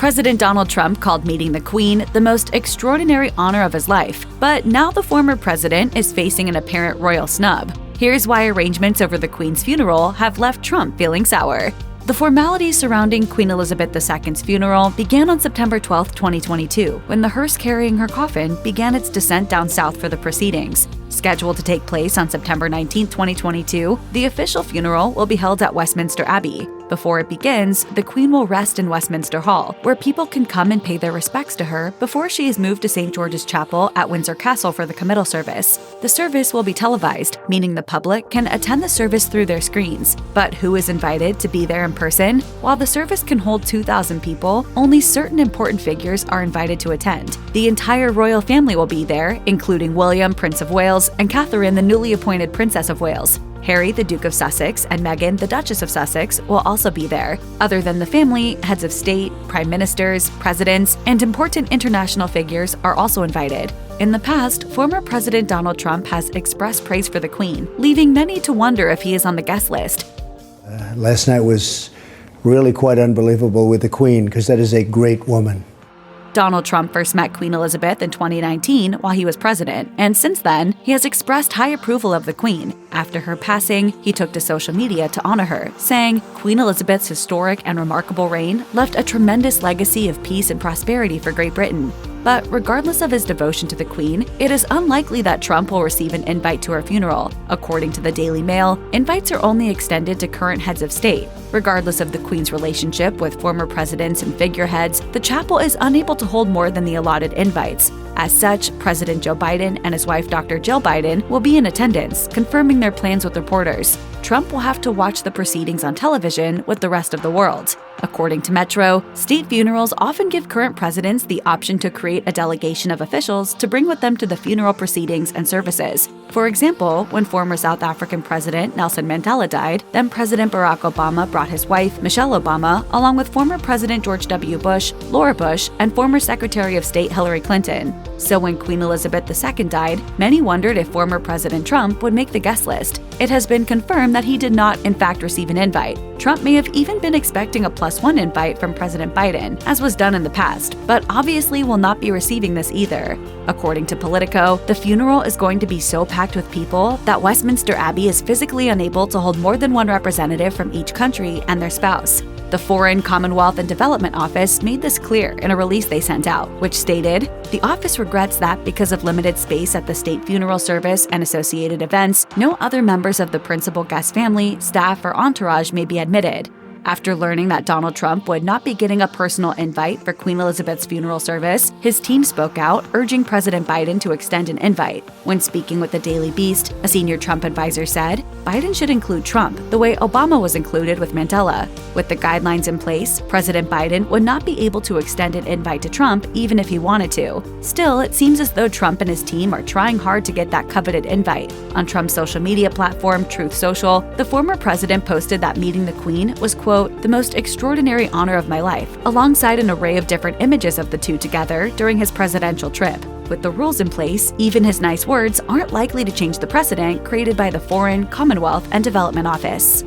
President Donald Trump called meeting the Queen the most extraordinary honor of his life, but now the former president is facing an apparent royal snub. Here's why arrangements over the Queen's funeral have left Trump feeling sour. The formalities surrounding Queen Elizabeth II's funeral began on September 12, 2022, when the hearse carrying her coffin began its descent down south for the proceedings. Scheduled to take place on September 19, 2022, the official funeral will be held at Westminster Abbey. Before it begins, the Queen will rest in Westminster Hall, where people can come and pay their respects to her before she is moved to St. George's Chapel at Windsor Castle for the committal service. The service will be televised, meaning the public can attend the service through their screens. But who is invited to be there in person? While the service can hold 2,000 people, only certain important figures are invited to attend. The entire royal family will be there, including William, Prince of Wales, and Catherine, the newly appointed Princess of Wales. Harry, the Duke of Sussex, and Meghan, the Duchess of Sussex, will also be there. Other than the family, heads of state, prime ministers, presidents, and important international figures are also invited. In the past, former President Donald Trump has expressed praise for the Queen, leaving many to wonder if he is on the guest list. Last night was really quite unbelievable with the Queen, because that is a great woman. Donald Trump first met Queen Elizabeth in 2019 while he was president, and since then, he has expressed high approval of the Queen. After her passing, he took to social media to honor her, saying, "Queen Elizabeth's historic and remarkable reign left a tremendous legacy of peace and prosperity for Great Britain." But regardless of his devotion to the Queen, it is unlikely that Trump will receive an invite to her funeral. According to the Daily Mail, invites are only extended to current heads of state. Regardless of the Queen's relationship with former presidents and figureheads, the chapel is unable to hold more than the allotted invites. As such, President Joe Biden and his wife Dr. Jill Biden will be in attendance, confirming their plans with reporters. Trump will have to watch the proceedings on television with the rest of the world. According to Metro, state funerals often give current presidents the option to create a delegation of officials to bring with them to the funeral proceedings and services. For example, when former South African President Nelson Mandela died, then President Barack Obama brought his wife, Michelle Obama, along with former President George W. Bush, Laura Bush, and former Secretary of State Hillary Clinton. So when Queen Elizabeth II died, many wondered if former President Trump would make the guest list. It has been confirmed that he did not, in fact, receive an invite. Trump may have even been expecting a +1 invite from President Biden, as was done in the past, but obviously will not be receiving this either. According to Politico, the funeral is going to be so packed with people that Westminster Abbey is physically unable to hold more than one representative from each country and their spouse. The Foreign, Commonwealth, and Development Office made this clear in a release they sent out, which stated, "The office regrets that because of limited space at the state funeral service and associated events, no other members of the principal guest family, staff, or entourage may be admitted." After learning that Donald Trump would not be getting a personal invite for Queen Elizabeth's funeral service, his team spoke out, urging President Biden to extend an invite. When speaking with the Daily Beast, a senior Trump advisor said, "Biden should include Trump the way Obama was included with Mandela. With the guidelines in place, President Biden would not be able to extend an invite to Trump even if he wanted to. Still, it seems as though Trump and his team are trying hard to get that coveted invite." On Trump's social media platform, Truth Social, the former president posted that meeting the Queen was, quote, "the most extraordinary honor of my life," alongside an array of different images of the two together during his presidential trip. With the rules in place, even his nice words aren't likely to change the precedent created by the Foreign, Commonwealth, and Development Office.